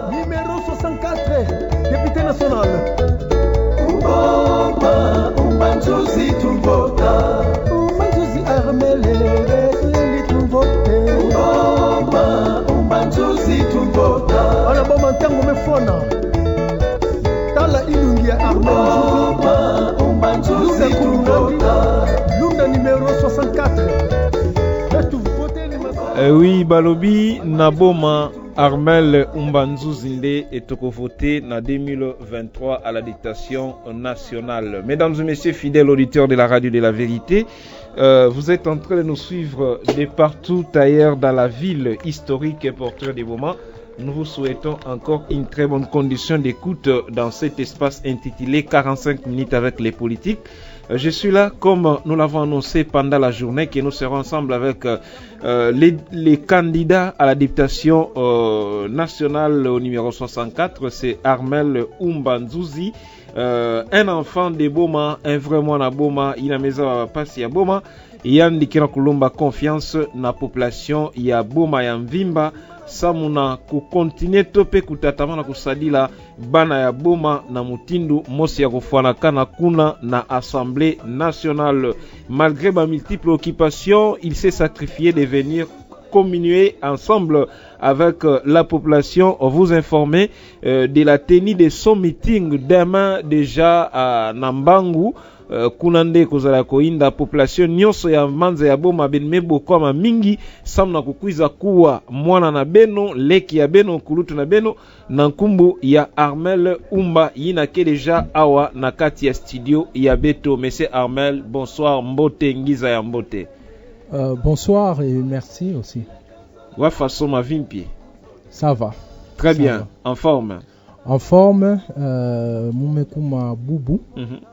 Numéro 64, député national. Umbanzuzi tumvota. Umbanzuzi Armele, tumvote. Umbanzuzi tumvota. Ala boma ntango mefona. Tala ilungi ya Armele. Umbanzuzi tumvota. Lunda numéro 64. Oui, Balobi Naboma Armel Umbanzuzinde est voté en 2023 à la dictation nationale. Mesdames et messieurs, fidèles auditeurs de la radio de la vérité, vous êtes en train de nous suivre de partout ailleurs dans la ville historique et porteur des moments. Nous vous souhaitons encore une très bonne condition d'écoute dans cet espace intitulé 45 minutes avec les politiques. Je suis là, comme nous l'avons annoncé pendant la journée, que nous serons ensemble avec les candidats à la députation nationale au numéro 64. C'est Armel Umbanzuzi, un enfant de Boma, un vrai moine Boma, il a maison passi à Boma. Yandi kina kulomba confiance na population ya Boma ya Mvimba. Samuna kukontinue tope kutatamana kusadila bana ya Boma na mutindu mosi ya kufuanakana kuna na Assemblée nationale. Malgré ma multiples occupations, il s'est sacrifié de venir communier ensemble avec la population, vous informer de la tenue de son meeting demain déjà à Nambangu. Kunande kozala koinda population nyonso ya manza ya Boma benmebo kwa mingi samna kukwiza kuwa mwana na beno leki ya beno kulutu na beno na nkumbu ya Armel Umba yina ke deja awa na kati ya studio ya beto. Monsieur Armel, bonsoir, mbote ngiza ya mbote. Bonsoir et merci aussi. Wa façon ma vimpi. Ça va. Très Ça bien, va. en forme. En forme, Moumekuma Boubou,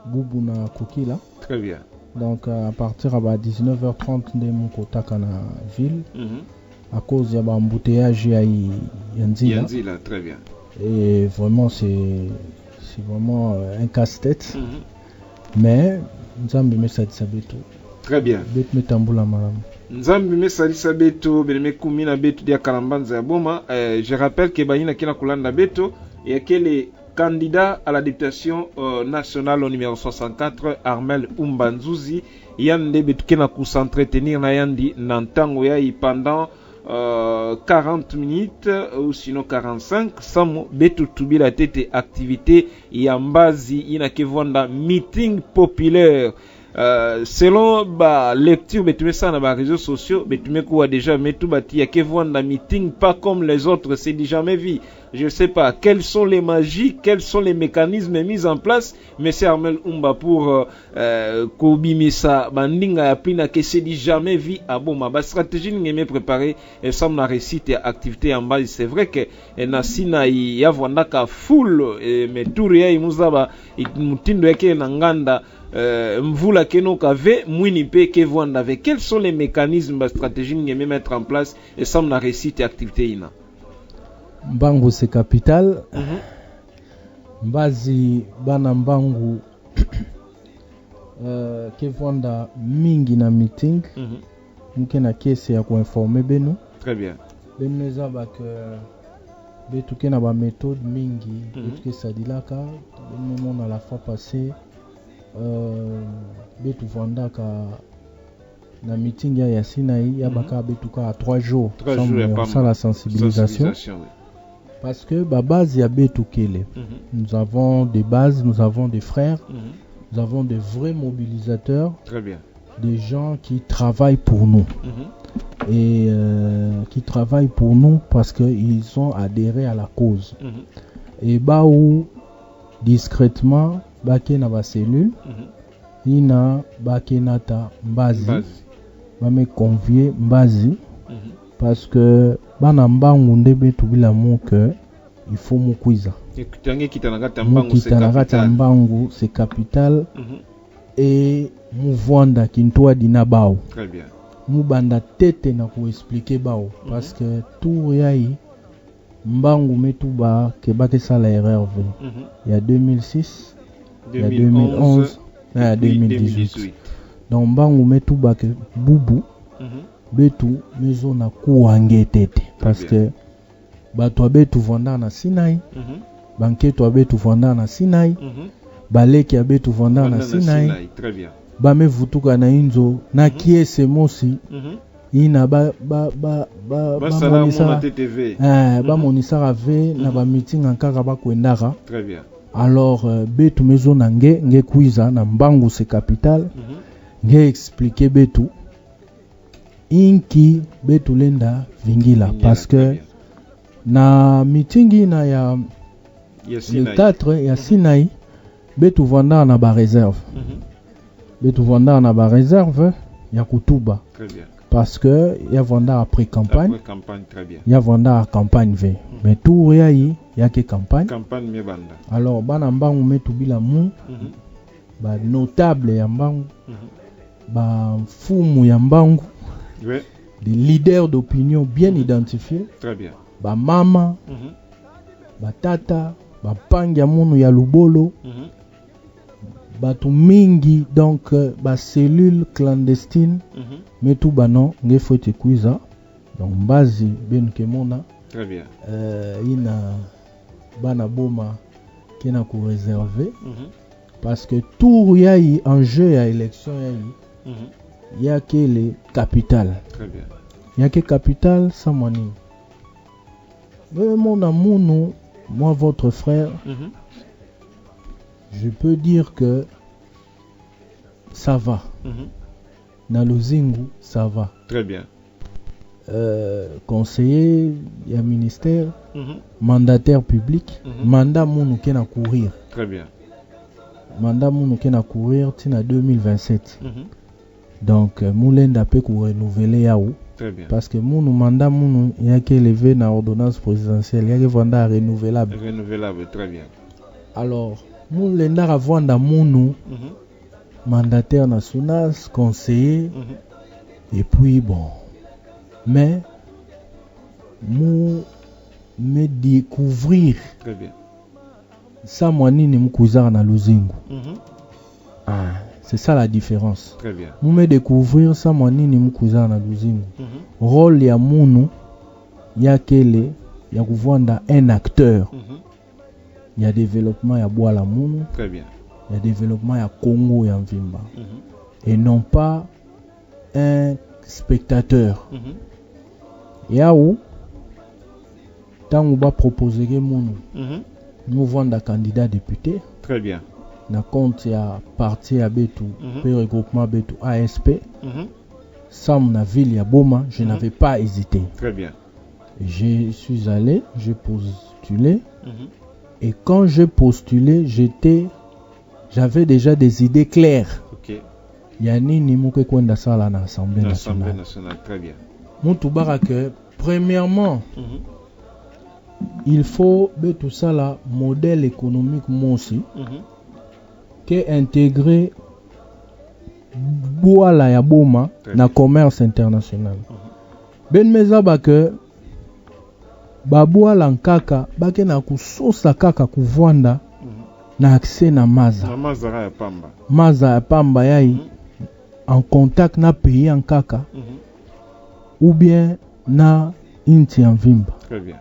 Boubou na Kokila. Très bien. Donc à partir de 19h30 de mon kotaka na ville, à cause de l'embouteillage Yanzila. Yanzila, très bien. Et vraiment c'est vraiment un casse-tête. Mais nous avons mis ça de sabeto. Très bien. Bet metambula maram. Nzambi mesalisa beto beneme kumina beto dia kalambanza ya Boma. Je rappelle que Banina kina kulanda beto et que les candidats à la députation nationale au numéro 64 Armel Umbanzuzi yande beto kena s'entretenir na yandi nantango ya pendant 40 minutes ou sinon 45 samo beto tubila tete activité ya mbazi ina kevonda meeting populaire. Selon ba lecture betume ça na ba réseaux sociaux betume quoi déjà mais tout bati ya kevonda meeting pas comme les autres, c'est dit jamais vu. Je sais pas quelles sont les magies, quels sont les mécanismes mis en place monsieur Armel Umba pour kobimisa bandinga ya pina que c'est dit jamais vu à Boma. Ba stratégie ngeme préparer et ça na récite activité en base. C'est vrai que na sina ya vondaka full mais tout ya imuzaba mutindo yake na nganda mvula keno kave mwini pe ke vwanda avec quels sont les mécanismes stratégiques ngeme mettre en place et ça na récite activité ina. Mbangu c'est capital. Mbazi bana mbangu kevonda mingi na meeting. Mke na kese ya kuinformer beno. Très bien. Beno zaba que betuke na ba méthode mingi betuke sadilaka beno mona la fois passée betu vondaka na meeting ya Sinai ya baka betuka à 3 jours sans la sensibilisation. Parce que la base ya betukele. Nous avons des bases, nous avons des frères, nous avons des vrais mobilisateurs. Très bien. Des gens qui travaillent pour nous. Et qui travaillent pour nous parce qu'ils ont adhéré à la cause. Et où discrètement bake na ba cellule ina bake nata mbazi ba me convier mbazi parce que bana mbangu ndebe tubila mu que il faut mukwiza kitanagata mbangu c'est capital et muvwanda kintwa dina bao. Très bien. Mubanda tete na ku expliquer bao parce que tout yai mbangu metuba ke bake sala erreur il y a 2006 il y a 2011 il y a 2018 donc mbangu metuba ke bubu betu mezo na kuwange tete parce que bato abetu vanda na Sinai, banketo abetu vanda na Sinai, baleki abetu vanda na Sinai. Très bien. Bame vutuka na inzo na kiese mosi. Ina ba monisa TTV. Ba monisa rave na ba meeting ankaka ba kwendaka. Très bien. Alors betu mezo na nge kuiza na mbangu se capital. Nge expliquer betu inki betu lenda vingila parce que na meeting na ya le 4 ya Sinai betu vanda na ba réserve. Betu vanda na ba réserve ya kutuba. Très bien. Parce que y a vanda après campagne. Après campagne, très bien. Y a vanda à campagne V. Mais tout y a que campagne. Campagne me banda. Alors bana mbangu metu bila mu. Ba notable ya mbangu. Ba fumu ya mbangu. Oui. Des leaders d'opinion bien identifiés. Très bien. Ba mama. Ba tata. Ba pangi ya munu ya lubolo. Batu mingi donc ba cellule clandestine. Mais tout banon nge faut te kuiza donc bazi ben kemona. Très bien. Ina bana boma kena ku réserver parce que tout yai enjeu ya élection yai ya que les capitales. Très bien. Ya que capital sans money. Mon amour, moi votre frère, je peux dire que ça va. Na Luzingu, ça va. Très bien. Conseiller, il y a ministère, mandataire public, mandat mounou kena courir. Très bien. Mandat mounou kena courir, tina 2027. Donc, moulenda peut renouveler yaou. Très bien. Parce que mounou mandat mounou, il y a qu'à élever na ordonnance présidentielle, il y a que vanda renouvelable. Renouvelable, très bien. Alors, moulenda a vanda mounou, mandataire national, conseiller, et puis bon. Mais, me découvrir. Très bien. Ça, moi, ni m'kouzar na Luzingu. C'est ça la différence. Très bien. Me découvrir ça, moi, ni m'kouzar na Luzingu. Rôle ya mounou, ya kele, ya kuvanda un acteur. Il y a développement ya bois la mounou. Très bien. Il y a développement ya Congo et en Vimba. Et non pas un spectateur. Yaou, tant on va proposer que nous vendons candidat député. Très bien. Na compte ya parti ya Betu, regroupement Betu ASP. Sam na ville ya Boma, je n'avais pas hésité. Très bien. Je suis allé, j'ai postulé. Et quand j'ai postulé, j'avais déjà des idées claires. Ok. Yani ni mouke kwenda sala na Assemblée nationale. L'Assemblée nationale, très bien. Moutou barake, premièrement, il faut tout ça là, modèle économique aussi, qui intégrer boala ya boma na commerce international. Ben meza que baboala nkaka bake na kusosa kaka kuvwanda na accès na maza. Na maza ya pamba. Maza ya pamba yai en contact na pays en kaka ou bien na inti en Vimba. Très bien.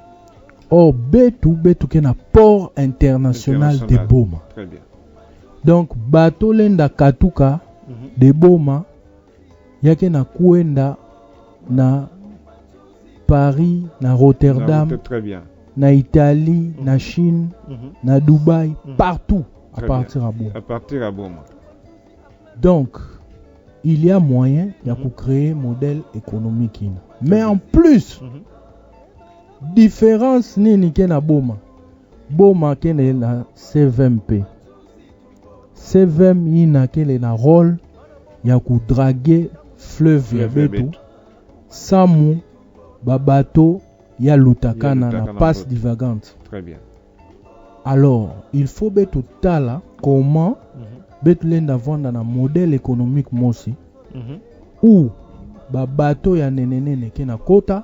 Or betu ke na port international de Boma. Très bien. Donc bato lenda katuka de Boma yake na kuenda na Paris, na Rotterdam, très bien. Na Italie, na Chine, na Dubaï, partout à Très partir bien. à Boma. À partir à Boma. Donc, il y a moyen de créer un modèle économique. Mais en plus, différence nini ke na Boma. Boma ke na CVMP. CVM ina ke na rôle ya ku draguer fleuve ya betu. Samu babato ya lutakana na passe divagante. Très bien. Alors, il faut betu tala comment betu lenda vanda na modèle économique mosi ou babato ya nenenene ke na kota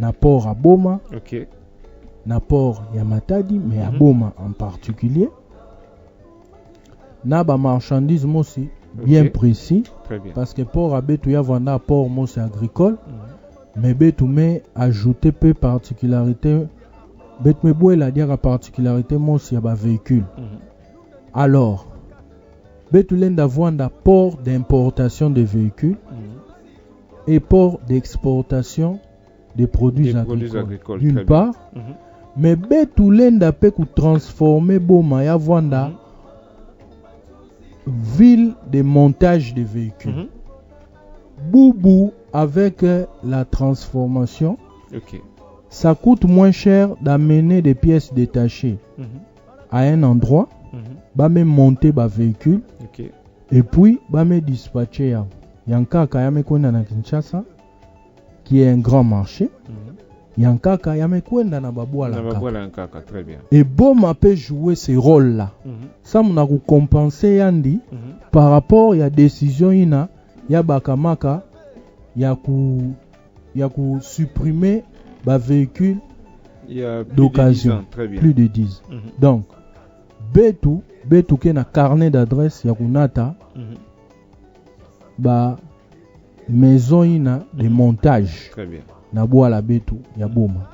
na port à Boma, ok, na port ya Matadi, mais à Boma en particulier, na ba marchandise mosi bien précis, très bien. parce que port à betu ya vanda port mosi agricole, mais betu me ajouter peu particularité betu me boue la dire particularité mon si ba véhicule. Alors betu lenda vwanda port d'importation de véhicules et port d'exportation des produits agricoles d'une part, mais betu lenda pe ku transformer boma ya vwanda ville de montage de véhicules. Boubou avec la transformation, ça coûte moins cher d'amener des pièces détachées à un endroit, bah me monter ba véhicule, et puis bah me dispatcher ya. Yanka kayame kwenda na Kinshasa, qui est un grand marché. Yanka kayame kwenda na Babouala Nkaka. Très bien. Et Boma peut jouer ce rôle-là. Ça m'a compenser yandi par rapport à la décision ina ya bakamaka ya ku supprimer ba véhicule d'occasion plus de 10. Donc betu ke na carnet d'adresse ya kunata ba maison ina de montage. Très bien. Na boala betu ya boma.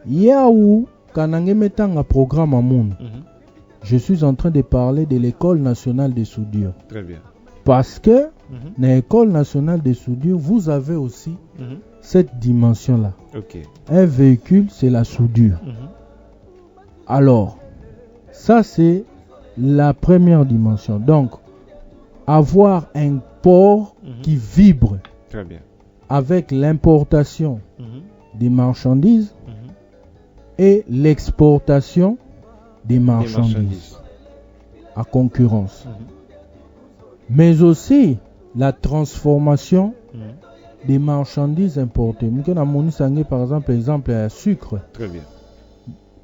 Yaou kanange metanga programme à monde. Je suis en train de parler de l'école nationale de soudure. Très bien. Parce que dans l'école nationale de soudure, vous avez aussi cette dimension-là. Un véhicule, c'est la soudure. Alors, ça c'est la première dimension. Donc, avoir un port qui vibre. Très bien. Avec l'importation des marchandises et l'exportation des marchandises à concurrence. Mais aussi la transformation des marchandises importées. Par exemple, le sucre. Très bien.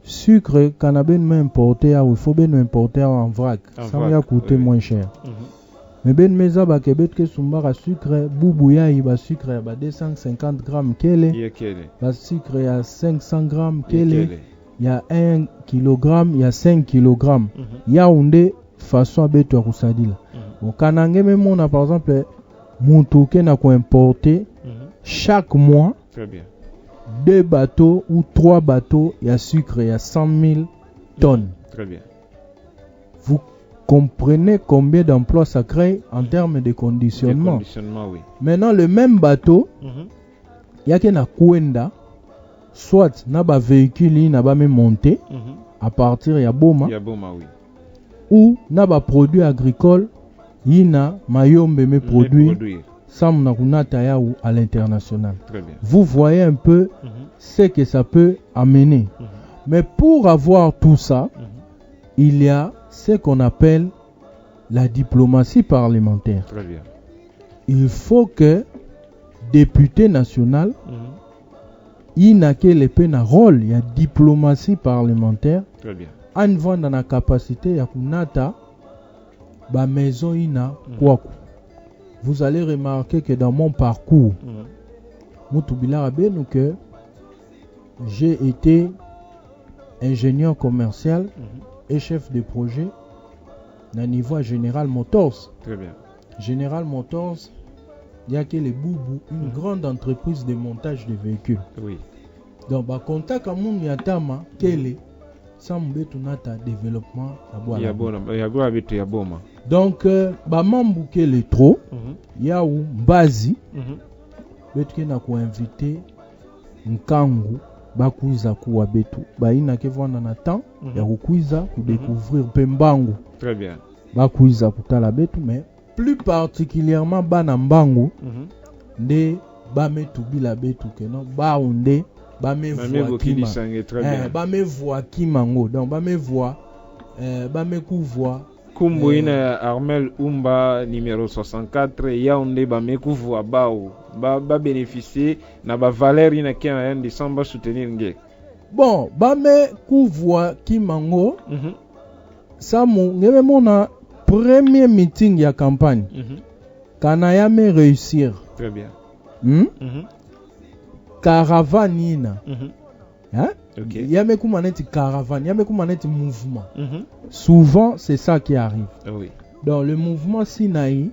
Sucre, quand on a importé, il faut bien importer en vrac. Ça va coûter moins cher. Mais ben meza ba kebet ke sumbara sucre boubouya iba sucre ba 250 grammes kele. Ba sucre ya 500 grammes kele. Il y a 1 kg, il y a 5 kg. Yaoundé façon beto kusadila. Au kanange même on a par exemple mutuke na ko importer chaque mois. Très bien. 2 bateaux ou 3 bateaux, il y a sucre, il y a 100 000 tonnes. Très bien. Vous comprenez combien d'emplois ça crée en termes de conditionnement. Oui. Maintenant, le même bateau, il y a qu'un Kwenda, soit na ba véhicule na ba me monter à partir ya Boma, oui. ou na ba produit agricole yina mayombe me produit sam na kunata ya ou à l'international. Très bien. Vous voyez un peu ce que ça peut amener. Mais pour avoir tout ça, il y a ce qu'on appelle la diplomatie parlementaire. Très bien. Il faut que député national il n'a que le pena rôle, il y a diplomatie parlementaire. Très bien. En vend dans la capacité ya kunata ba maison ina kwaku. Vous allez remarquer que dans mon parcours Moutubila que j'ai été ingénieur commercial et chef de projet à niveau General Motors. Très bien. General Motors, il y a que les Boubou, une grande entreprise de montage de véhicules. Oui. Donc, bah, contact à mon yatama, quel sans betunata développement à boire. Donc, bah, mambuke les trop, il y a où Bazi, betuke na ko invité Nkangu, bakuiza kuwa betu, ba ina ke vanda na temps, ya kuiza ku découvrir Pembangu. Très bien. Bakuiza kutala betu, mais plus particulièrement Banambangu, nde ba metubi la betu ke non, ba onde, ba me voix kima. Ba me voix kimango, donc ba me voix, ba me kuvoix. Kumbu ina Armel Umba numéro 64 Yaoundé ba me kuvoix bao, ba bénéficier na ba valeur ina ki en décembre soutenir nge. Bon, ba me kuvoix kimango. Samu ngebe mona premier meeting ya campagne. Kana me réussir. Très bien. Caravane ina. Hein? Okay. Yame kumaneti caravane, yame kumaneti mouvement. Souvent c'est ça qui arrive. Oui. Donc le mouvement Sinaï,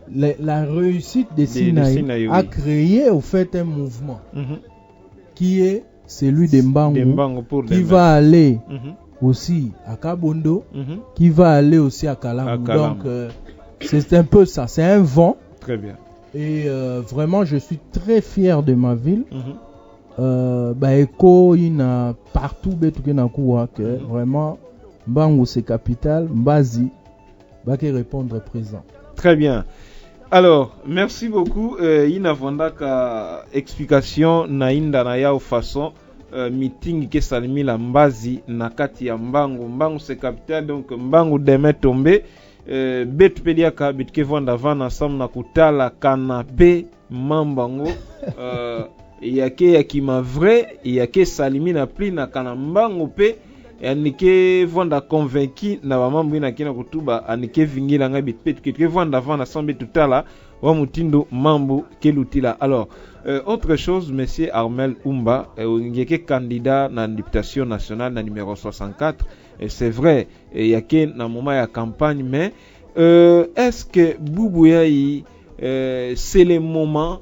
la réussite de Sinaï a créé au fait un mouvement qui est celui de Mbangu, qui va aller aussi à Kabondo, qui va aller aussi à Kalamou. Donc c'est un peu ça, c'est un vent. Très bien. Et vraiment je suis très fier de ma ville. Eko ina partout que vraiment Mbangu c'est capitale, Mbazi va répondre présent. Très bien. Alors, merci beaucoup. Ina Vondaka explication na inda na yao façon meeting ke salimi la Mbazi na kati ya Mbangu. Mbangu c'est capitale, donc Mbangu demain tombé. Betu pediaka bitke vonda vana sam na kutala kanape mambango. Yake yakima vrai, yake salimi na pli na kanambangu pe. Anike vonda convaincu na bamambu ina kina kutuba anike vingila nga bitpetu ke vonda vana sambe tutala wa mutindo mambu kelutila. Alors autre chose, monsieur Armel Oumba ngeke candidat na députation nationale na numéro 64 et c'est vrai yake na moment ya campagne, mais est-ce que Boubouyaï c'est le moment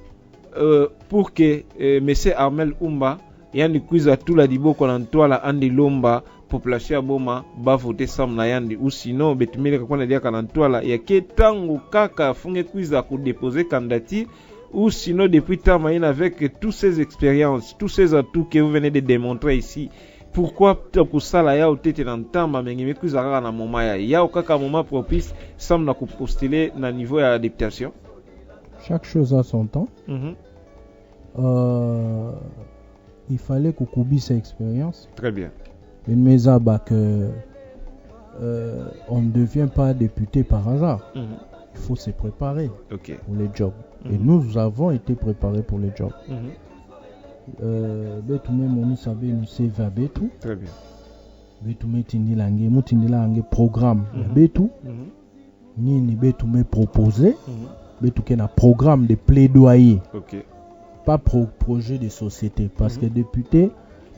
pour que monsieur Armel Oumba yandi kuiza tula diboko na ntwala andi lomba population ya boma ba voter sam na yandi, ou sinon betumele kakona dia kana ntwala yake tangu kaka funge kuiza ku déposer candidature, ou sinon depuis Tamaïne avec toutes ces expériences, tous ces atouts que vous venez de démontrer ici, pourquoi kusala ya otete na ntamba mengime kuiza kaka na moment ya kaka moment propice sam na ku postuler na niveau ya députation? Chaque chose a son temps. Il fallait qu'on coubisse cette expérience. Très bien. Une maison que on ne devient pas député par hasard. Il faut se préparer pour les jobs. Et nous avons été préparés pour les jobs. Betume moni sabe nous save à betu. Très bien. Betume tindilange, mutindilange programme betu. Nini betume proposé. Betuke na programme de plaidoyer. Pas projet de société, parce que député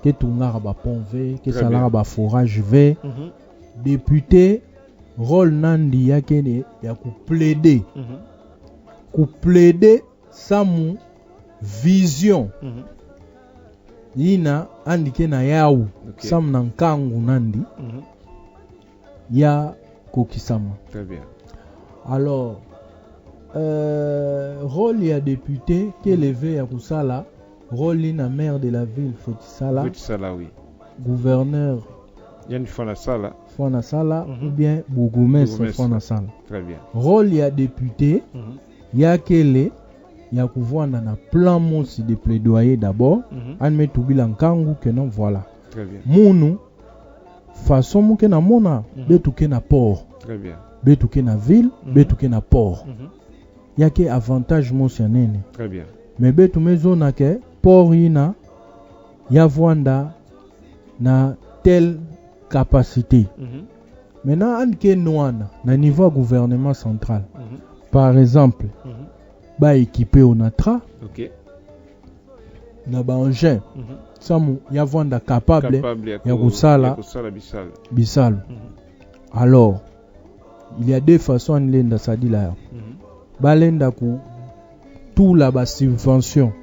que tunga ba pont V, que salara ba forage V, député rôle nandi yakene ya ku plaider samu vision ina andike na yau samu na nkangu nandi ya kokisama. Très bien. Alors rôle ya député qui est levé à Kusala, rôle na maire de la ville Fotisala, oui. Gouverneur Yann Fonasala, ou bien bourgmestre Fonasala. Très bien. Rôle ya député ya kele ya kuvanda na plan mosi de plaidoyer d'abord, anme tubila nkangu que non voilà. Très bien. Munu façon muke na mona betuke na port. Très bien. Betuke na ville, betuke na port. Yake avantage motionnel. Très bien. Mais betu mezona ke port ina yavwanda na telle capacité. Maintenant anke noana na niveau gouvernement central. Par exemple, ba équipé onatra. Na ba engin. Samu yavwanda capable ya kusala bisalo. Alors, il y a deux façons de l'enda sadila. Balenda ku tout la bas subvention.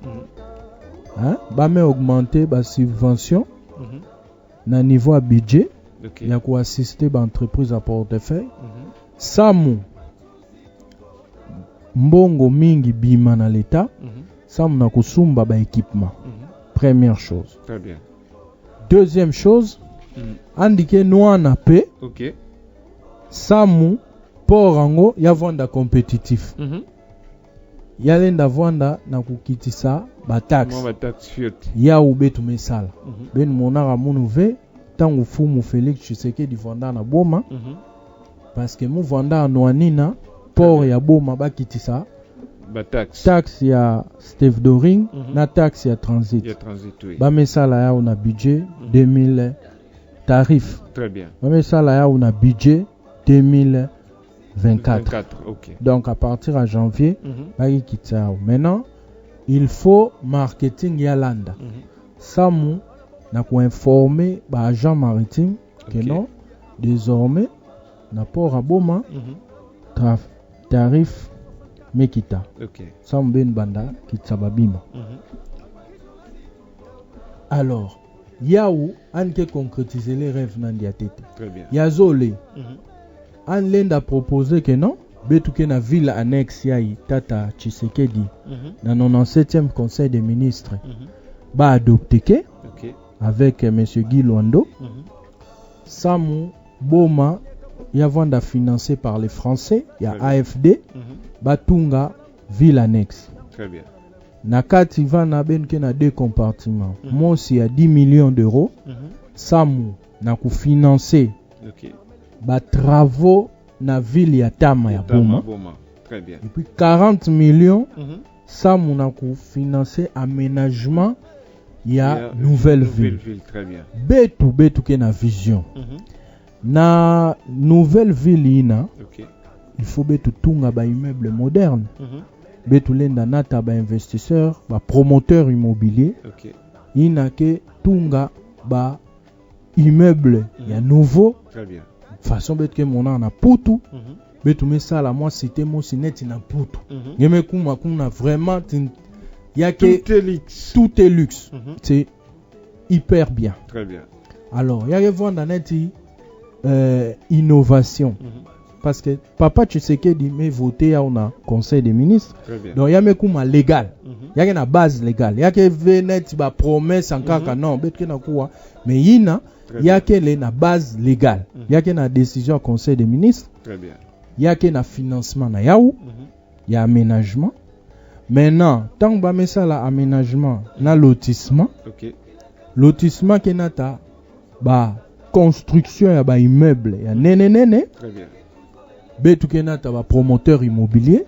Ba me augmenter ba subvention na niveau à budget. Il y a quoi assister ba entreprise à portefeuille. Samu mbongo mingi bima na l'état. Samu na kusumba ba équipement. Première chose. Très bien. Deuxième chose, indiqué noa na pe. Samu porango ya vanda compétitif. Yalenda vanda na kukitisa ba tax. Ya ubetu mesala. Ben monara munuve tangu fumu Félix Tshisekedi vanda na boma. Parce que mu vanda anwanina port ya boma bakitisa ba tax ya Steve Doring na tax ya transit. Oui. Ba mesala ya una budget 2000 tarif. Très bien. Ba mesala ya una budget 2024. Donc à partir de janvier, maintenant, il faut marketing yalanda. Samu na ko informer ba agent maritime que non désormais na port à Boma tarif mekita Ok. samu ben banda kitsa babima. Alors yaou anke concrétiser les rêves nandi ya tete. Très bien. Yazole an lenda proposer que non betuke na ville annexe yai tata Tshisekedi na 97e conseil des ministres ba adopté que Ok. avec monsieur Guy Loando samu boma yavanda financé par les Français ya Très bien. AFD batunga ville annexe. Très bien. Nakati vana benke na 2 compartiments mosi ya 10 millions d'euros samu na kufinancer Ok. ba travaux na ville ya Tama ya Boma. Très bien. Et puis 40 millions samu na kufinancer aménagement ya nouvelle ville. Très bien. Betu ke na vision. Na nouvelle ville ina Ok. il faut betu tunga ba immeuble moderne. Betu lenda nata ba investisseur, ba promoteur immobilier. Ok. Ina ke tunga ba immeuble ya nouveau. Très bien. Façon betu ke mona na putu. Betu mesala moi cité mo sineti na putu. Ngeme kuma kuna vraiment yake Tout est luxe. tout est luxe. C'est hyper bien. Très bien. Alors, il y a vendre neti innovation. Parce que papa Tshisekedi mais voté à un conseil des ministres. Très bien. Donc il y a mekuma légal. Il y a une base légale. Il y a que venet ba promesse en kaka non, betke na kuwa. Mais yina il y a que na base légale. Il y a que na décision conseil des ministres. Très bien. Il y a que na financement na yaou. Il y a aménagement. Maintenant, tant que ba mesala aménagement na lotissement. Ok. Lotissement ke nata ba construction ya ba immeuble ya nene. Très bien. Betu ke nata ba promoteur immobilier.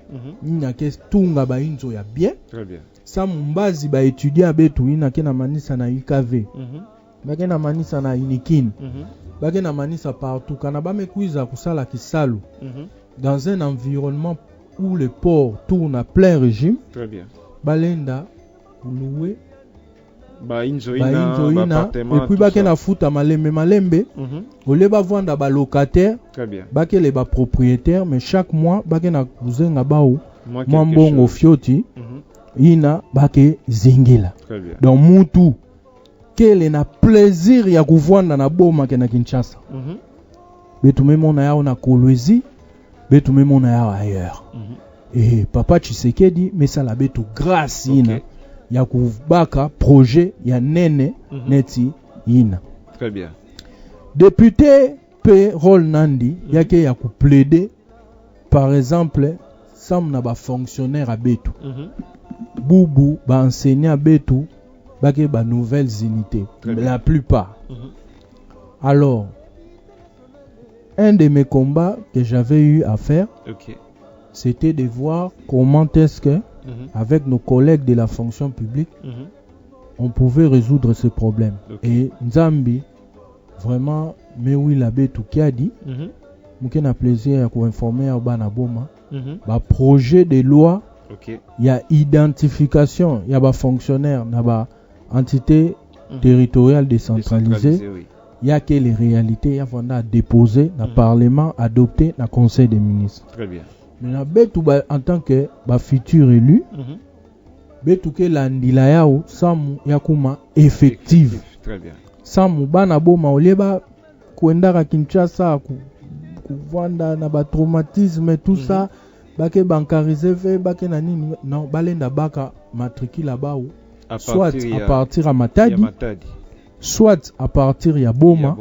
Ina ke tunga ba inzo ya bien. Très bien. Sa mbazi ba étudiant betu ina ke na manisa na UKV. Ba ke na manisa na Unikin. Ba ke na manisa partout kana ba mekuiza kusala kisalu. Dans un environnement où le port tourne à plein régime. Très bien. Balenda louer Ba inzo ina appartement. et puis ba ke na futa malembe. Ole ba vanda ba locataire. Très bien. Ba ke le ba propriétaire mais chaque mois ba ke na kuzenga baou Moi mwambongo fioti ina ba ke zingila. Très bien. Donc mutu kele na plaisir ya kuvanda na boma ke na Kinshasa. Betu memona yao na Kolwezi, betu memona yao ailleurs. Et papa Tshisekedi mais ça la betu grâce ina ya kubaka projet ya nene neti ina. Très bien. Député pe rôle nandi yake ya plaider par exemple sam na ba fonctionnaire à betu. Bubu ba enseignant betu bake ba nouvelles unités la plupart. Alors un de mes combats que j'avais eu à faire c'était de voir comment est-ce que avec nos collègues de la fonction publique on pouvait résoudre ce problème. Et Nzambi vraiment mais oui la betu qui a dit mouké na plaisir à informer à bana boma ba projet de loi il y a identification il y a ba fonctionnaire na ba entité territoriale décentralisée il y a que les réalités il y a fondé déposer dans parlement adopté dans conseil des ministres. Très bien. Mais na betu ba en tant que ba futur élu betu ke landila yao samu yakuma effective. Très bien. Samu bana boma oleba kuendaka Kinshasa kuvanda na ba traumatisme tout ça bake bankarize fe bake na nini non balenda baka matricule bao soit à partir à Matadi soit à partir ya Boma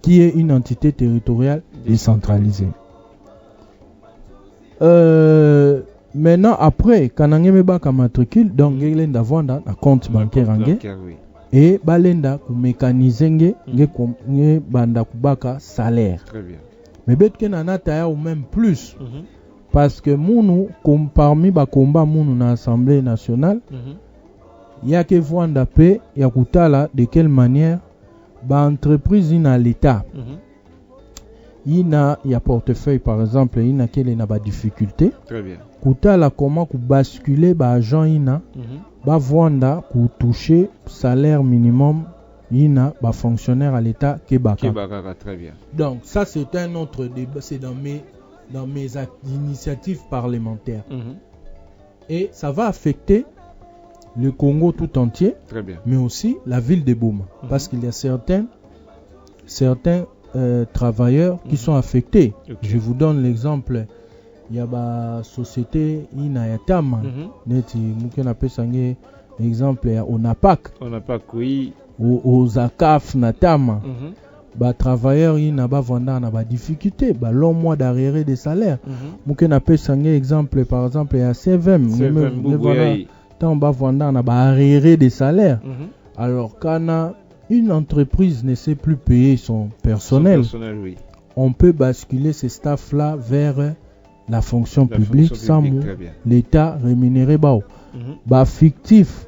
qui est une entité territoriale décentralisée. Maintenant après kanangeme baka matricule donc gelenda vanda na compte bancaire ange et balenda ku mécaniser nge banda kubaka salaire. Très bien. Mais betke na nata ya ou même plus parce que munu comme parmi ba combat munu na assemblée nationale ya ke vanda pe ya kutala de quelle manière ba entreprise ina l'état ina ya portefeuille par exemple ina kele na ba difficulté. Très bien. Kutala comment ku basculer ba agent ina ba vanda ku toucher salaire minimum ina ba fonctionnaire à l'état ke baka. Très bien. Donc ça c'est un autre débat, c'est dans mes dans mes initiatives parlementaires. Mhm. Et ça va affecter le Congo tout entier, Très bien. mais aussi la ville de Boma. Parce qu'il y a certains travailleurs qui sont affectés. Ok. Je vous donne l'exemple. Il y a la société Inayatama. Neti mukena pesange exemple ya Onapak On n'a pas couillé. aux Zakaf Natama. Ba travailleurs ina ba vanda na ba difficulté, ba long mois d'arriéré de salaire. Mukena pesange exemple par exemple ya CVM. Tant ba vanda na ba arriéré de salaire. Alors quand une entreprise ne sait plus payer son personnel, Oui. on peut basculer ces staffs-là vers la fonction publique sans l'État rémunéré bao. Ba fictif.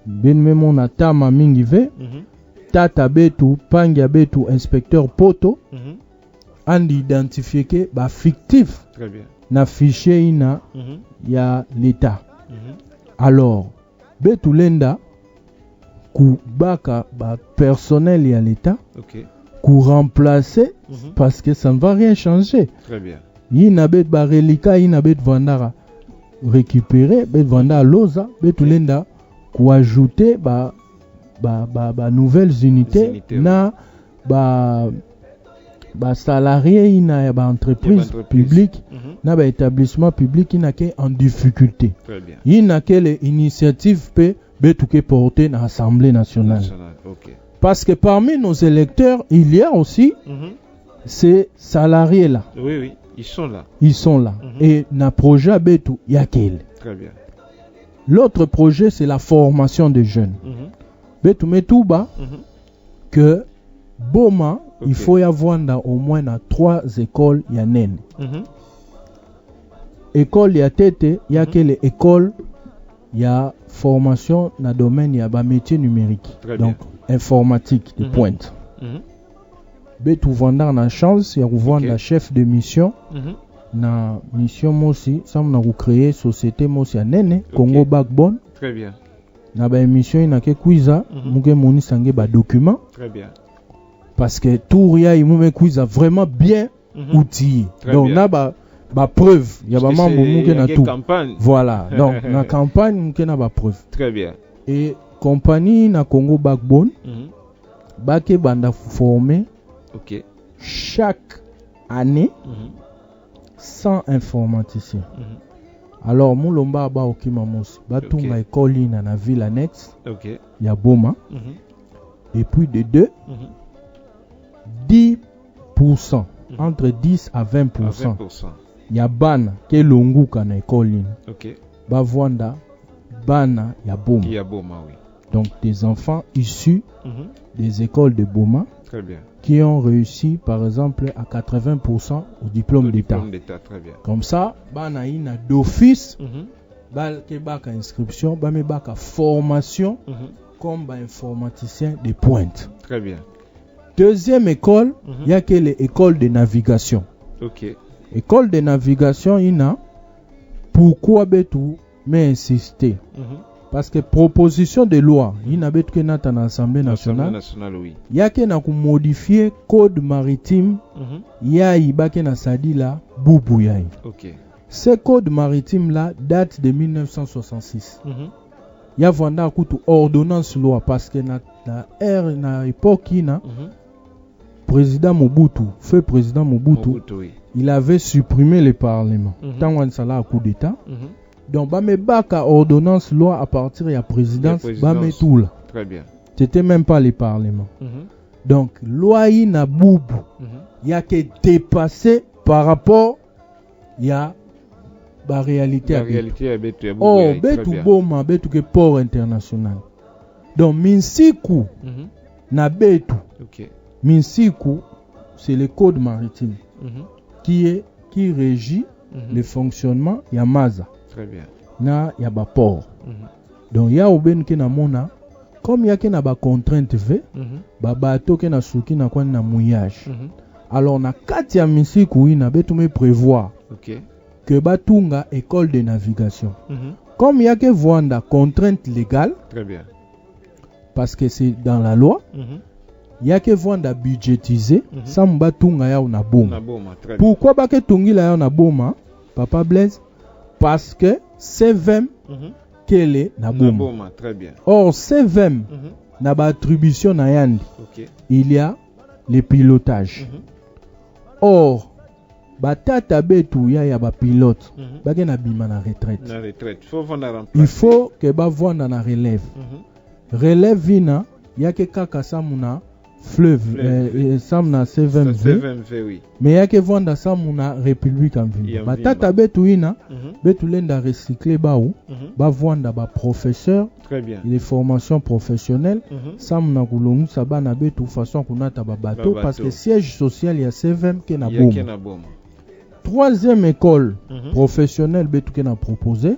Ben même on a ma mingive. Tata betu, panga betu, inspecteur poto. And identifié que ba fictif. Très bien. Na fichier ina ya l'État. Alors, betu lenda ku baka ba personnel ya l'État. Ok. Ku remplacer parce que ça ne va rien changer. Très bien. Yina bet ba relika yina bet vandara récupérer bet vanda loza betu lenda ku ajouter ba nouvelles unités na ba salariés ina ya ba entreprise publique na ba établissement public ina ke en difficulté. Très bien. Ina ke les initiatives pe betu ke porter na Assemblée nationale. Ok. Parce que parmi nos électeurs, il y a aussi ces salariés là. Oui, oui, ils sont là. Ils sont là. Et na projet betu yakel. Très bien. L'autre projet c'est la formation des jeunes. Betu metuba que Boma, il faut y avoir au moins 3 écoles yanen. École ya tete, ya quelle école ya formation na domaine ya ba métier numérique. Donc informatique de pointe. Betu vanda na chance ya kuvanda chef de mission. Na mission mosi, ça na créer société mosi ya nene Congo Backbone. Très bien. Na ba émission ina ke kuiza muke moni sange ba document. Très bien. Parce que tout ria imume kuiza vraiment bien outillé. Donc na ba preuve, il y a ba mambo muke na tout. Voilà. Donc na campagne muke na ba preuve. Très bien. Et compagnie na Congo Backbone bake banda former chaque année 100 informaticiens. Alors mulomba ba okima mosi batunga école ina na ville annexe ya Boma. Et puis de 10% entre 10 à 20% ya bana ke longuka na école ina ba vanda bana ya Boma. Oui. Donc des enfants issus des écoles de Boma. Très bien. Qui ont réussi par exemple à 80% au diplôme d'État. Très bien. Comme ça, bana ina d'office, ke baka inscription, ba me baka formation comme ba informaticien de pointe. Très bien. Deuxième école, il y a que l'école de navigation. École de navigation ina pourquoi betu mais insister. Parce que proposition de loi, il n'a pas que dans l'Assemblée nationale. Oui. Il y a que na modifier code maritime. Il y a que na sadi la boubou yai. Ce code maritime là date de 1966. Il y a vanda kutu ordonnance loi parce que na époque ina président Mobutu, feu président Mobutu, il avait supprimé le parlement. Tant on sala à coup d'état. Donc, bah, mais baka ordonnance loi à partir de la présidence, bah, mais tout là. Très bien. C'était même pas le parlement. Donc, loi ina boubou, il y a que dépassé par rapport, il y a la réalité. La réalité est betu. Oh, betu Boma, betu que port international. Donc, minsiku, na betu. Minsiku, c'est le code maritime qui régit le fonctionnement Yamaza. Très bien. Na ya ba port. Donc ya oben ke na mona comme ya ke na ba contrainte ve ba bateau ke na suki na kwa na mouillage. Alors na kati ya misiku ina betu me prévoir que batunga école de navigation. Comme ya ke voanda contrainte légale. Très bien. Parce que c'est dans la loi. yake vanda budgétisé ça mba tunga yao na boma. Na boma, très bien. Pourquoi bake tungila yao na boma Papa Blaise? Parce que C20 kele na Na boma. boma, très bien. Or C20 na ba attribution na yandi Ok. il y a le pilotage. Or batata betu ya ba pilote bake na bima na retraite. Na retraite. Faut vendre remplacer. Il faut que ba vanda na relève. Relève vina yake kaka samuna fleuve samuna C20V. C20V, oui. Mais yake vanda samuna république en ville. Batata betu ina betu lenda recycler baou ba vanda ba professeur. Très bien. Les formations professionnelles samuna kulongu sabana betu façon kunata ba bateau parce que siège social ya C20 ke na boma. Troisième école professionnelle betu ke na proposé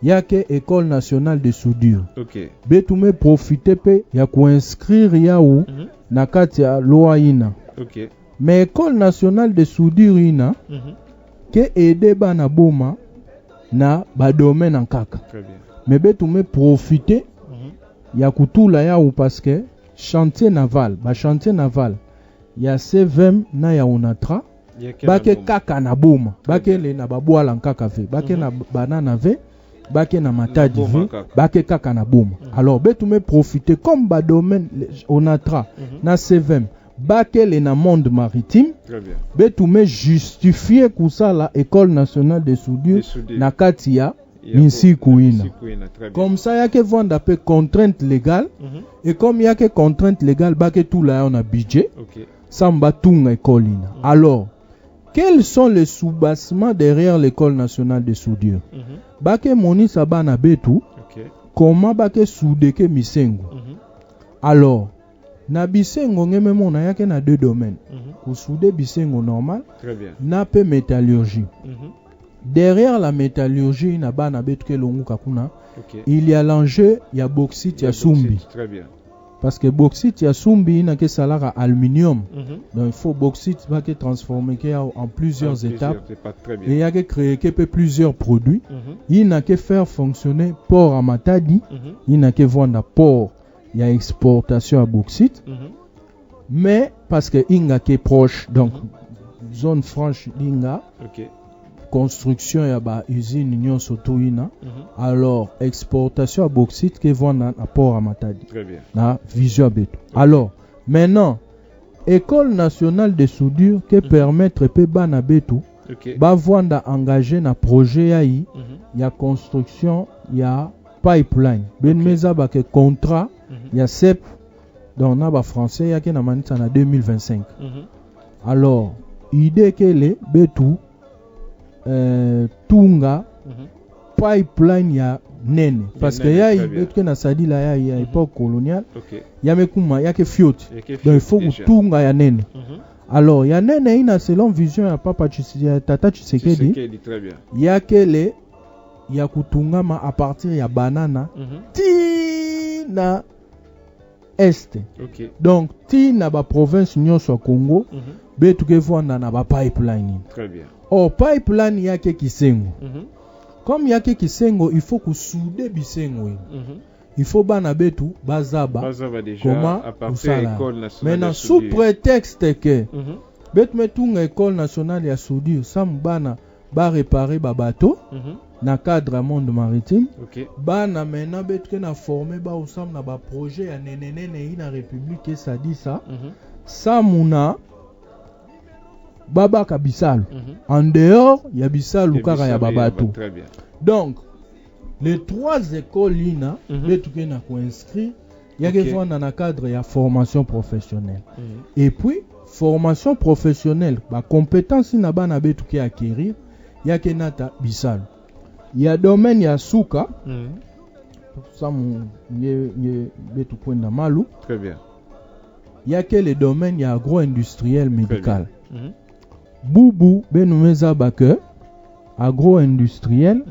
yake école nationale de soudure. OK. Betu me profiter pe ya ko inscrire yaou na kati ya loi ina. OK. Mais école nationale de soudure ina ke aider bana boma na ba domaine en kaka. Très bien. Mais betu me profiter ya kutula yaou parce que chantier naval, ba chantier naval ya C20 na ya Onatra bake kaka na boma, bake le na babwala nkaka ve, bake na banana ve, bake na matadi ve, bake kaka na boma. Alors betu me profiter comme ba domaine Onatra na C20 bake le na monde maritime. Très bien. Betu me justifier kusala école nationale de soudure na kati ya Minsikuina. Comme ça yake vanda pe contrainte légale et comme yake contrainte légale bake tout là on a budget. OK. Samba tunga école ina. Alors quels sont les sous-bassements derrière l'école nationale de soudure? Bake moni sabana betu. Comment bake soudeke misengo? Alors na bisengo ngeme mona yake na deux domaines. Kusoude bisengo normal. Très bien. Na pe métallurgie. Derrière la métallurgie na bana betu ke longu kakuna. Il y a l'enjeu ya bauxite ya sumbi. Très bien. Parce que bauxite ya sumbi ina ke salara aluminium. Donc il faut bauxite va que transformer en plusieurs étapes. Et il y a que créer plusieurs produits. Il n'a que faire fonctionner port à Matadi. Il n'a que vendre port. Il y a exportation à bauxite. Mais parce que inga que proche donc zone franche d'inga. Construction ya ba usine union soto ina. Alors exportation à bauxite que vendre à port à Matadi. Très bien. Na vision beto. Alors maintenant école nationale de soudure que permettre pe bana betu ba vanda engagé na projet yayi ya construction ya pipeline ben meza ba ke contrat ya CEP donc na ba français ya ke na manita na 2025. Alors idée que le betu tunga pipeline ya nene parce que ya betu na sadila ya époque coloniale ya mekuma ya ke fiot donc il faut tunga ya nene. Alors ya nene ina selon vision ya papa tata Tshisekedi très bien. Ya ke le ya kutungama à partir ya banana ti na est. Donc ti na ba province nyonso ya Congo betu ke vanda na ba pipeline. Très bien. Oh pipeline yake Kisengo. Comme yake Kisengo, il faut que souder bisengo. Il faut bana betu bazaba déjà comment à partir de l'école nationale. Maintenant sous prétexte que betu metunga école nationale ya soudure sam bana ba réparer ba bateau na cadre monde maritime. Bana maintenant betu ke na former ba usam na ba projet ya nenenene ina république ça dit ça. Samuna Baba Kabisalo. En dehors, il y a Bissalo kaka ya babato. Donc, les trois écoles lina, betuke na ko inscrit, il y a que dans le cadre ya formation professionnelle. Et puis formation professionnelle, ba compétence na bana betuke acquérir, il y a que nata Bissalo. Il y a domaine ya suka. Ça betuke na malu. Très bien. Il y a que le domaine ya agro-industriel médical. Boubou benumeza bake agro-industriel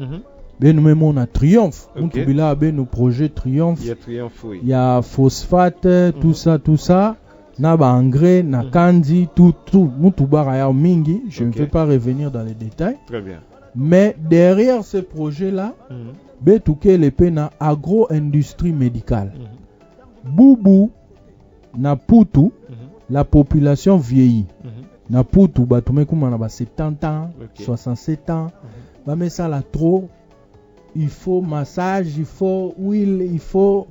benumemo na Triomphe mutubila benu projet Triomphe. Il y a Triomphe, oui. Il y a phosphate tout ça na ba engrais na kandi tout mutubara ya mingi. Je ne vais pas revenir dans les détails. Très bien. Mais derrière ce projet là betuke le pena agro-industrie médicale. Boubou na Putu la population vieillit. Mhm. Na putu batume kuma na ba 70 ans, Ok. 67 ans. Ba mais ça là trop. Il faut massage, il faut huile, il faut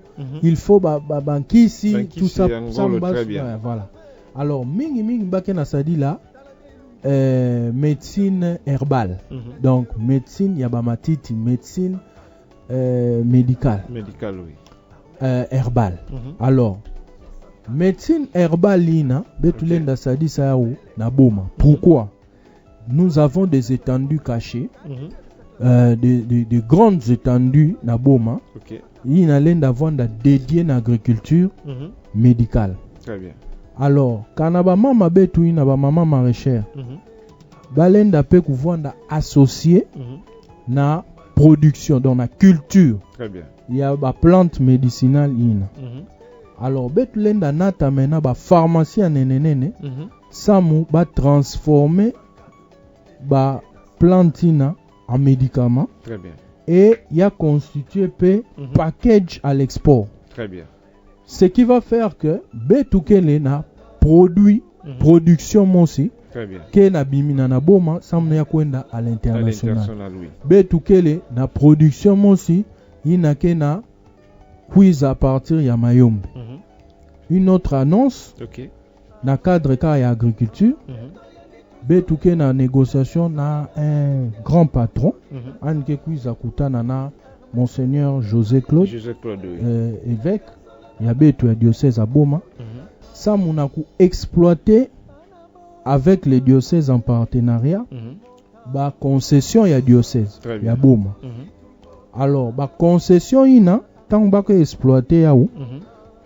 bankisi, Bankisi, tout ça, Angolo, ça très bien. ouais, voilà. Alors mingi bakena sadi là médecine herbale. Mhm. Donc médecine yabamatiti, médecine médicale, Médical, oui. herbale. Mhm. Alors médecine herbale lina betulenda sadi sa ou na boma. Pourquoi? Nous avons des étendues cachées. Mhm. De grandes étendues na boma. Ok. Il a l'un d'avoir dédié à l'agriculture Mhm. médicale. Très bien. Alors, quand on a maman betu na ba maman maraîchère, Mhm. balenda pe kuvanda associé Mhm. na production dans la culture. Très bien. Il y a ba plante médicinale ina. Mhm. Alors betu lenda nata mena ba pharmacien nenenene Mhm. samu ba transformer ba plantina en médicament Très bien. et il y a constitué pe Mhm. package à l'export. Très bien. Ce qui va faire que betukele na produit Mhm. production mosi Très bien. ke na bimina na boma samna ya kwenda à À l'international. l'international, oui. Betukele na production mosi ina ke na quiz à partir ya mayombe. Mhm. Une autre annonce Ok. na cadre ka ya agriculture Mhm. betuke na négociation na un grand patron Mhm. anke quiz akutana na monseigneur José Claude José Claude, oui. évêque ya betu ya diocèse à Boma. Mhm. Ça on a exploité avec les diocèses en partenariat Mhm. ba concession ya diocèse Très bien. ya Boma. Mhm. Alors ba concession ina tant ba ko exploiter yaou Mhm.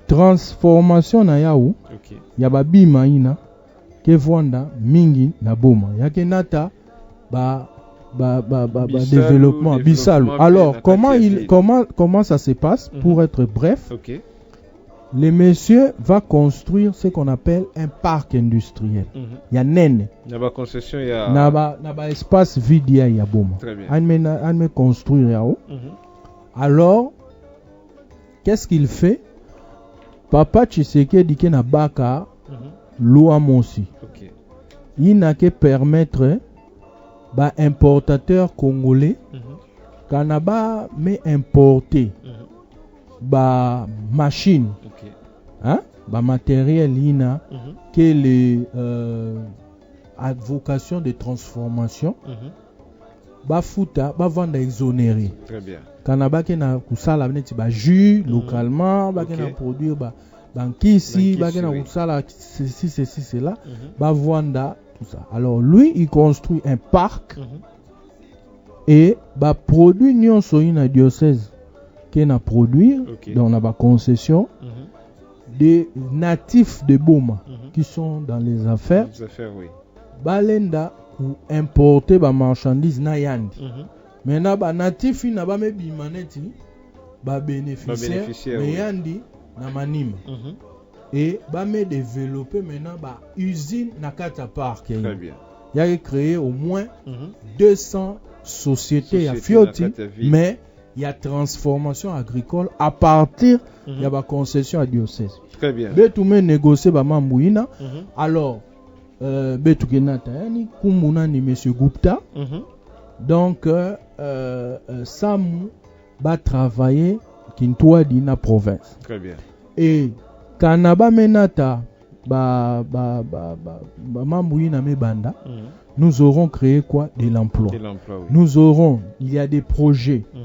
transformation na yaou Ok. ya ba bima ina ke vwanda mingi na Boma yake nata ba Bisalu, développement bisalu. développement Alors bien, comment Nakati comment ça se passe Mhm. pour être bref? Ok. Le monsieur va construire ce qu'on appelle un parc industriel. Mhm. Ya nene Il y a ma concession, il y a. na ba espace vide ya Boma. Très bien. Anme construire yao. Mhm. Alors qu'est-ce qu'il fait? Papa Tshisekedi ke na baka Mhm. loi mosi. Ok. Il n'a que permettre ba importateur congolais Mhm. kanaba me importer Mhm. ba machine Ok. hein ba matériel ina Mhm. que les à vocation de transformation Mhm. ba futa ba vendre exonéré Très bien. kanaba ke na kusala neti ba jus localement ba ke na Ok. produire ba bankisi ba ke na oui. kusala ceci cela Mhm. ba vendre tout ça. Alors lui il construit un parc Mhm. et ba produit nyonso ina diocèse ke na produire Ok. dans la concession Mhm. des natifs de Boma Mhm. qui sont dans les affaires Les affaires, oui. balenda ou importer ba marchandise na yandi. Mhm. Maintenant ba natif na ba me bimaneti ba bénéficiaire bénéficiaire, mais oui. yandi na manima Mhm. et ba me développer maintenant ba usine na kata parc. Très bien. Il y a créé au moins Mhm. 200 sociétés à Société Fioti, na kata ville. mais il y a transformation agricole à partir Mhm. il y a ba concession à diocèse. Très bien. Betume négocier ba mambuina. Mhm. Alors betukenata yani kumuna ni monsieur Gupta. Mhm. Donc Samu va travailler Kintwadi na province. Très bien. Et Kanaba menata mambuina mebanda. Mhm. Nous aurons créé quoi? De l'emploi. Et l'emploi, oui. Nous aurons, il y a des projets Mhm.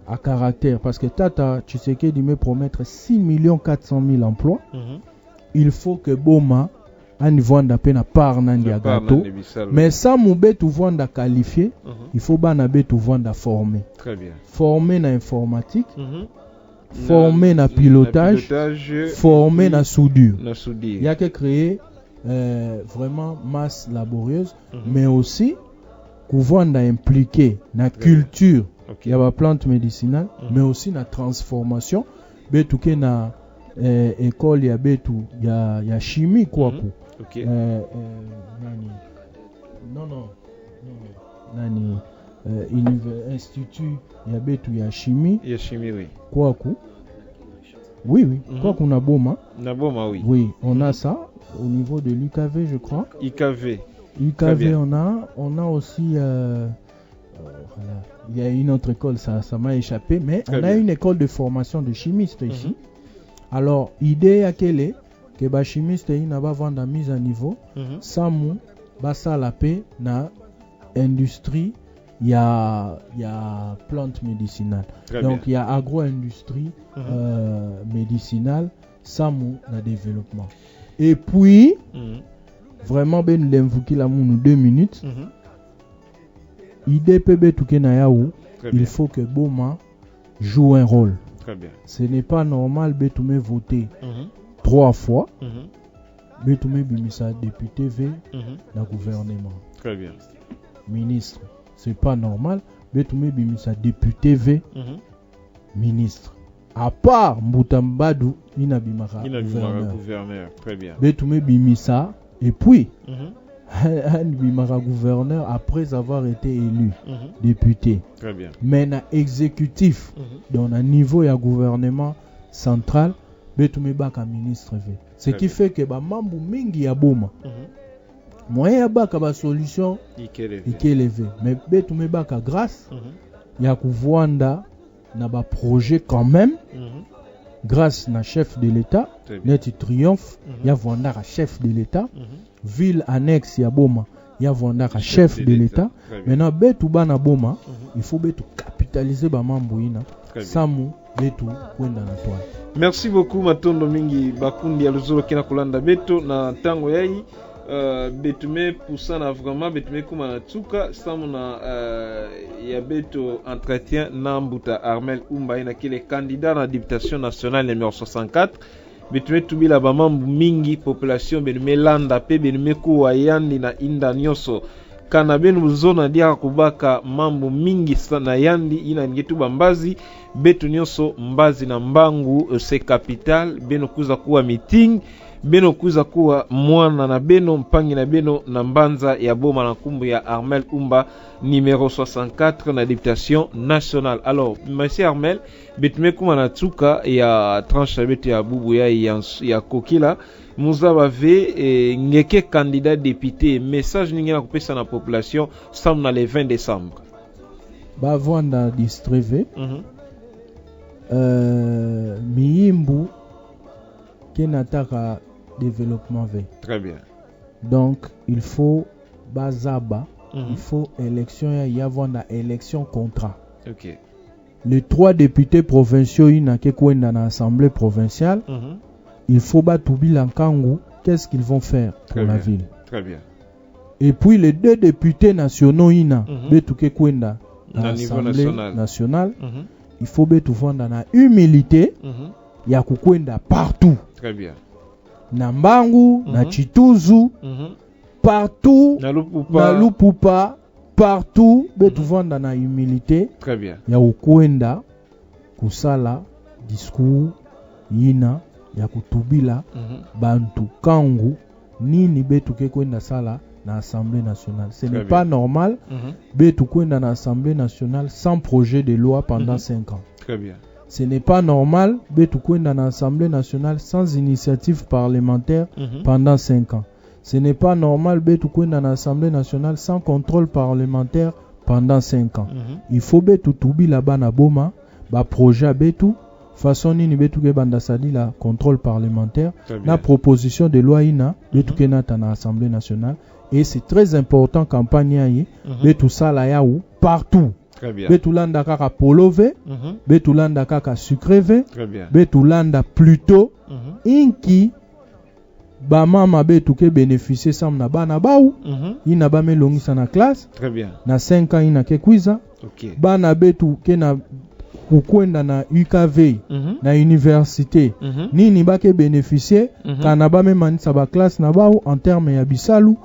à caractère parce que Tata Tshisekedi me promettre 6 400 000 emplois. Mhm. Il faut que Boma a niveau d'apena par nandi La part gato. dans les Bissau, Mais oui. ça betu vendre qualifié, Mhm. il faut bana betu vendre formé. Très bien. Formé na informatique, Mhm. formé na pilotage, formé et na soudure. puis na soudure. Il y a que créer vraiment masse laborieuse, Mhm. mais aussi vendre impliqué na culture. Ok. Il y a la plante médicinale, Mhm. mais aussi na transformation. Betu ke na école ya betu ya chimie quoi. Mhm. Ok. Nani nani institut ya betu ya chimie Il y a chimie, oui. kwaku Oui, quoi qu'on a Boma. Naboma, oui. Oui, on a ça au niveau de l'UKV, je crois. IKV. UKV, on a aussi... voilà. Il y a une autre école, ça m'a échappé, mais Très on a bien. une école de formation de chimistes ici. Alors, l'idée à quelle est que les chimistes ils n'ont pas vendre la mise à niveau, samu basa la paix na industrie, il y a plantes médicinales. Très Donc il bien. y a agro-industrie médicinale, samu na développement. Et puis vraiment ben l'invoquer la nous 2 minutes. IDPB Tukena Yaou, Très il bien. faut que Boma joue un rôle. Très bien. Ce n'est pas normal Betume voter 3 fois. Betume Bimisa député V dans gouvernement. Très bien. Ministre. C'est pas normal. Betume Bimisa député V ministre. À part Mbutambadou, Inabimara gouverneur. Gouverneur. Très bien. Betume Bimisa et puis Bimara gouverneur après avoir été élu député. Très bien. Mais na exécutif dans un niveau ya gouvernement central betume baka ministre v. Ce qui fait que ba mambu mingi ya boma moyen ya baka ba solution ikélevé mais betume baka grâce ya kuvwanda na ba projet quand même grâce na chef de l'état net triomphe ya vwanda ka chef de l'état ville annexe ya boma ya vwanda ka chef de l'état maintenant betu bana boma il faut betu capitaliser ba mambu ina samu betu kwenda na toile. Merci beaucoup Matondo mingi bakundi ya luzolo kena kulanda beto na tango yai betume pusana vraiment betume kuma na tsuka samu na ya beto entretien na Mbuta Armel Umba ina kile candidat na députation nationale numéro 64 betume tubila bamambu mingi population betume landa pe betume kuwa yandi na inda nyoso kana benu zona dia kubaka mambo mingi sana yandi ina ngetu bambazi betu nyoso mbazi na mbangu se capital beno kuza kuwa meeting beno kuza kuwa mwana na beno mpangi na beno na mbanza ya boma na kumbu ya Armel Umba numéro 64 na députation nationale. Alors monsieur Armel betume kuma na tsuka ya tranche betu ya bubu ya kokila Muzaba ve ngeke candidat député message ningi na kupesa na population sam na le 20 décembre. Ba vwanda distrive miimbu kenataka développement v. Très bien. Donc il faut bazaba il faut élection ya vwanda élection contrat. OK. Les 3 députés provinciaux ina ke kwenda na assemblée provinciale il faut battre Bilankangu, qu'est-ce qu'ils vont faire pour la ville. Très bien. Et puis les 2 députés nationaux ina betuke kwenda na l'Assemblée nationale, il faut betu vanda na humilité ya kukwenda partout. Très bien. Na Mbangu, na Chituzu, partout, na Lupupa, partout betu vanda na humilité. Très bien. Ya kukwenda kusala discours ina ya kutubila bantu kangu nini betu ke kwenda sala na assemblée nationale. Ce n'est pas normal betu kwenda na assemblée nationale sans projet de loi pendant 5 ans. Très bien. Ce n'est pas normal betu kwenda na assemblée nationale sans initiative parlementaire pendant 5 ans. Ce n'est pas normal betu kwenda na assemblée nationale sans contrôle parlementaire pendant 5 ans. Il faut betu tubila bana boma ba projet betu façon nini betu ke banda sali la contrôle parlementaire la proposition de loi ina betu ke nata na assemblée nationale et c'est très important campagne yi betu sala yaou partout. Très bien. Betu landa kaka polove betu landa kaka sucreve betu landa plutôt inki ba mama betu ke bénéficier sam na bana baou ina ba melongisa na classe. Très bien. Na 5 ans ina ke kwiza. OK. Bana betu ke na kukwenda na UKV na université nini bake bénéficier kana ba memanisa ba classe na bao en terme ya bisalu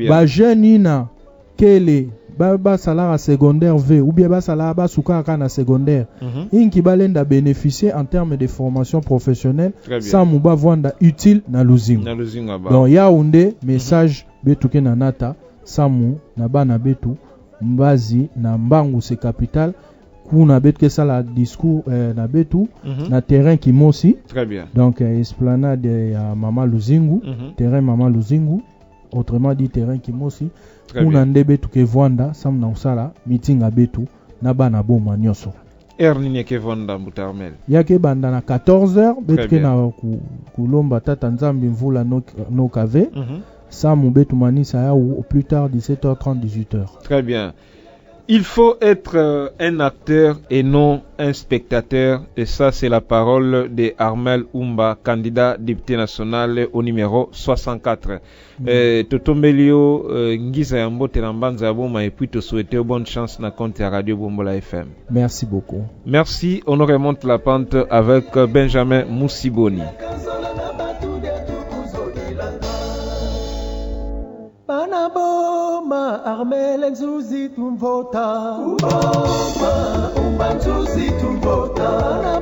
ba jeune na kele ba salaire secondaire V ou bien ba salaire ba suka kana secondaire inki balenda bénéficier en terme de formation professionnelle sans muba vanda utile na luzinga donc Yaoundé message betuke na nata samu na bana betu mbazi na Mbangu se capital kuna bet que ça la discours na betu na terrain qui mosi. Très bien. Donc esplanade ya Mama Luzingu, terrain Mama Luzingu, autrement dit terrain qui mosi. Kuna ndebe tu ke vwanda sam na usala meeting abetu na bana boma nyoso. Nini ke vwanda Mbuta Armel? Yake banda na 14h betu ke na kulomba tata nzambi mvula no kave. Sam betu manisa ya au plus tard 17h30 18h. Très bien. Il faut être un acteur et non un spectateur. Et ça, c'est la parole de Armel Oumba, candidat député national au numéro 64. Totombelio, Ngiza Yambo, Telambanza Yaboma, et puis te souhaiter bonne chance na compte à Radio Bombola FM. Merci beaucoup. Merci. On remonte la pente avec Benjamin Moussiboni. Banaboma Armel Nzuzi tumvota. Uboma Umba Nzuzi tumvota.